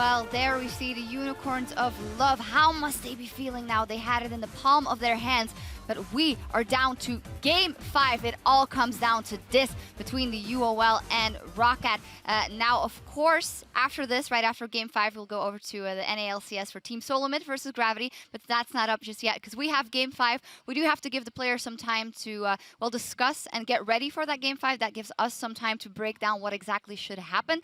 Well, there we see the Unicorns of Love. How must they be feeling now? They had it in the palm of their hands, but we are down to Game 5. It all comes down to this between the UOL and ROCCAT. Now, of course, after this, right after Game 5, we'll go over to the NALCS for Team Solomid versus Gravity, but that's not up just yet because we have Game 5. We do have to give the players some time to, well, discuss and get ready for that Game 5. That gives us some time to break down what exactly should happen.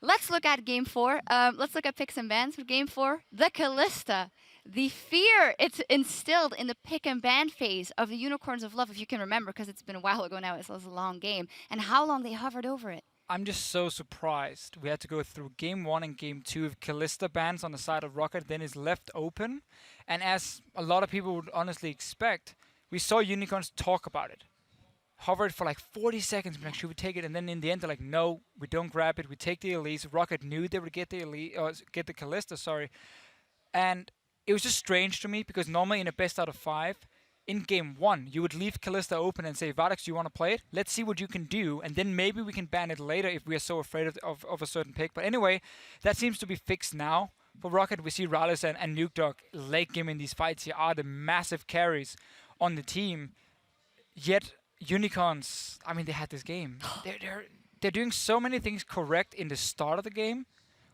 Let's look at Game 4. Let's look at picks and bans for Game 4. The Kalista. The fear it's instilled in the pick and ban phase of the Unicorns of Love, if you can remember, because it's been a while ago now, it was a long game, and how long they hovered over it. I'm just so surprised we had to go through Game 1 and Game 2 with Kalista bans on the side of ROCCAT, then is left open. And as a lot of people would honestly expect, we saw Unicorns talk about it. Hovered for like 40 seconds, like, should we take it? And then in the end, they're like, no, we don't grab it. We take the Elise. ROCCAT knew they would get the Elise, get the Kalista, sorry. And it was just strange to me because normally in a best out of 5, in Game 1, you would leave Kalista open and say, Vardax, do you want to play it? Let's see what you can do, and then maybe we can ban it later if we are so afraid of a certain pick. But anyway, that seems to be fixed now. For ROCCAT, we see Rallis and Nuke Dog late game in these fights here are the massive carries on the team. Yet Unicorns, I mean, they had this game. They're doing so many things correct in the start of the game.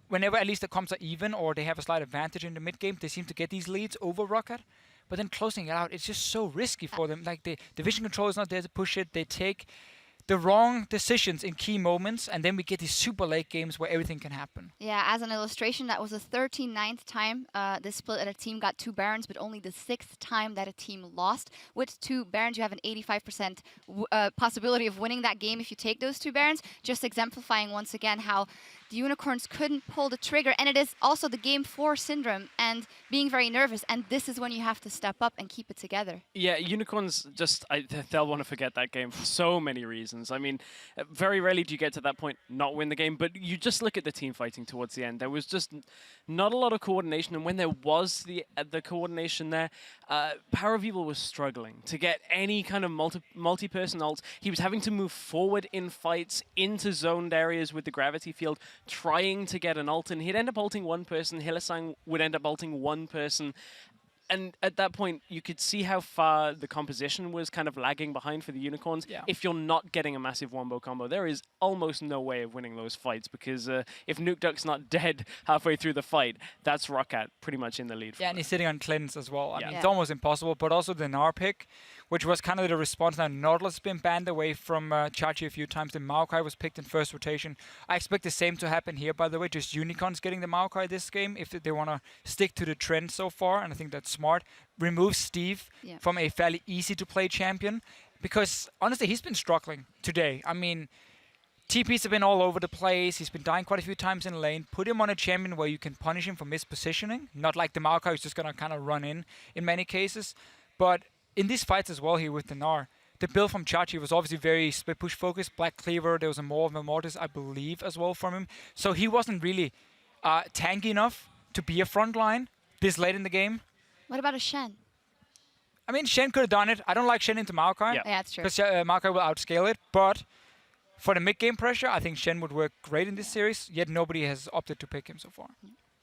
Whenever at least the comps are even or they have a slight advantage in the mid game, they seem to get these leads over ROCCAT. But then closing it out, it's just so risky for them. Like the vision control is not there to push it. They take the wrong decisions in key moments, and then we get these super late games where everything can happen. Yeah, as an illustration, that was the 39th time this split that a team got 2 Barons, but only the 6th time that a team lost. With 2 Barons, you have an 85% possibility of winning that game if you take those 2 Barons, just exemplifying once again how the Unicorns couldn't pull the trigger. And it is also the Game 4 syndrome and being very nervous, and this is when you have to step up and keep it together. Yeah, Unicorns just, they'll want to forget that game for so many reasons. I mean, very rarely do you get to that point, not win the game, but you just look at the team fighting towards the end. There was just not a lot of coordination, and when there was the coordination there, Power of Evil was struggling to get any kind of multi-person ults. He was having to move forward in fights into zoned areas with the gravity field, trying to get an ult, and he'd end up ulting one person, Hylissang would end up ulting one person. And at that point, you could see how far the composition was kind of lagging behind for the Unicorns. Yeah. If you're not getting a massive wombo combo, there is almost no way of winning those fights because if Nuke Duck's not dead halfway through the fight, that's ROCCAT pretty much in the lead. Yeah, and he's sitting on cleanse as well. I mean, it's almost impossible, but also the Gnar pick, which was kind of the response. Now, Nautilus has been banned away from Chachi a few times. The Maokai was picked in first rotation. I expect the same to happen here, by the way. Just Unicorns getting the Maokai this game if they want to stick to the trend so far, and I think that's smart. Remove Steve from a fairly easy-to-play champion because, honestly, he's been struggling today. I mean, TPs have been all over the place. He's been dying quite a few times in lane. Put him on a champion where you can punish him for mispositioning, not like the Maokai who's just going to kind of run in many cases. But in these fights as well here with the Gnar, the build from Chachi was obviously very split push focused. Black Cleaver, there was a more of a Mortis, I believe, as well from him. So he wasn't really tanky enough to be a front line this late in the game. What about a Shen? I mean, Shen could have done it. I don't like Shen into Maokai. Yeah, that's true. Because Maokai will outscale it. But for the mid-game pressure, I think Shen would work great in this series. Yet nobody has opted to pick him so far.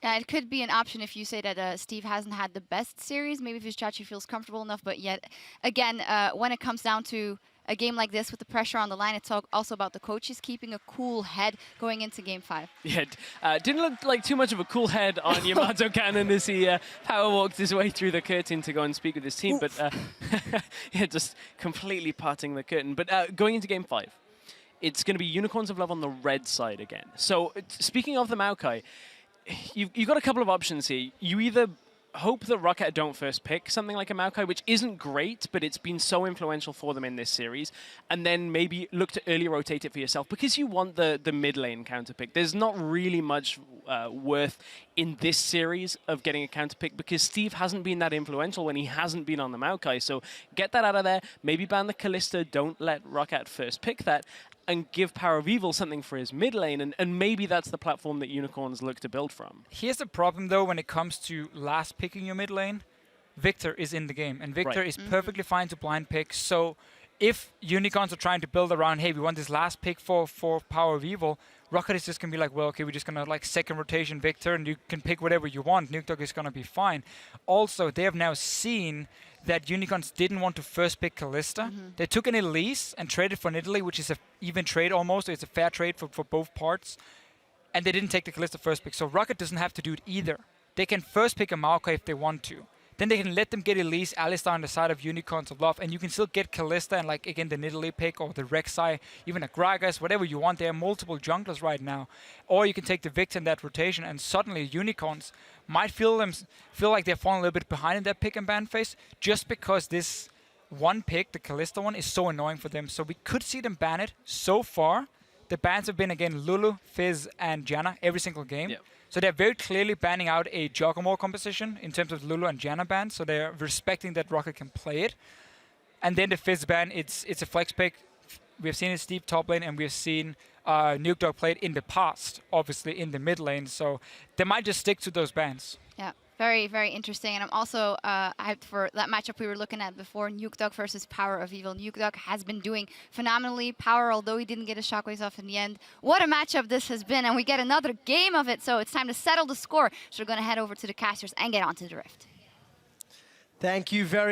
Yeah, it could be an option if you say that Steve hasn't had the best series. Maybe if his Chachi feels comfortable enough. But yet, again, when it comes down to a game like this with the pressure on the line, it's also about the coaches keeping a cool head going into Game 5. Yeah, didn't look like too much of a cool head on Yamato Cannon as he power walked his way through the curtain to go and speak with his team. Oof. But yeah, just completely parting the curtain. But going into Game 5, it's going to be Unicorns of Love on the red side again. So speaking of the Maokai, you've got a couple of options here. You either hope that ROCCAT don't first pick something like a Maokai, which isn't great, but it's been so influential for them in this series, and then maybe look to early rotate it for yourself because you want the mid lane counter pick. There's not really much worth in this series of getting a counter pick because Steve hasn't been that influential when he hasn't been on the Maokai. So get that out of there. Maybe ban the Kalista. Don't let ROCCAT first pick that. And give Power of Evil something for his mid lane, and maybe that's the platform that Unicorns look to build from. Here's the problem, though, when it comes to last picking your mid lane. Victor is in the game, and Victor is perfectly fine to blind pick, so if Unicorns are trying to build around, hey, we want this last pick for Power of Evil, ROCCAT is just going to be like, well, okay, we're just going to like second rotation Victor, and you can pick whatever you want. Nukedog is going to be fine. Also, they have now seen that Unicorns didn't want to first pick Kalista. They took an Elise and traded for Nidalee, which is an even trade almost. It's a fair trade for both parts. And they didn't take the Kalista first pick. So ROCCAT doesn't have to do it either. They can first pick a Maokai if they want to. Then they can let them get Elise, Alistar on the side of Unicorns of Love, and you can still get Kalista and, like, again, the Nidalee pick or the Rek'Sai, even a Gragas, whatever you want. There are multiple junglers right now. Or you can take the Victor in that rotation, and suddenly Unicorns might feel like they're falling a little bit behind in their pick and ban phase, just because this one pick, the Kalista one, is so annoying for them. So we could see them ban it. So far, the bans have been, again, Lulu, Fizz, and Janna every single game. Yep. So they're very clearly banning out a Juggermore composition in terms of Lulu and Janna ban. So they're respecting that ROCCAT can play it. And then the Fizz ban, it's a flex pick. We've seen it Steve top lane, and we've seen Nukedog play it in the past, obviously in the mid lane. So they might just stick to those bans. Yeah. Very, very interesting. And I'm also hyped for that matchup we were looking at before, Nukedog versus Power of Evil. Nukedog has been doing phenomenally. Power, although he didn't get his shockwaves off in the end. What a matchup this has been, and we get another game of it, so it's time to settle the score. So we're going to head over to the casters and get onto the Rift. Thank you very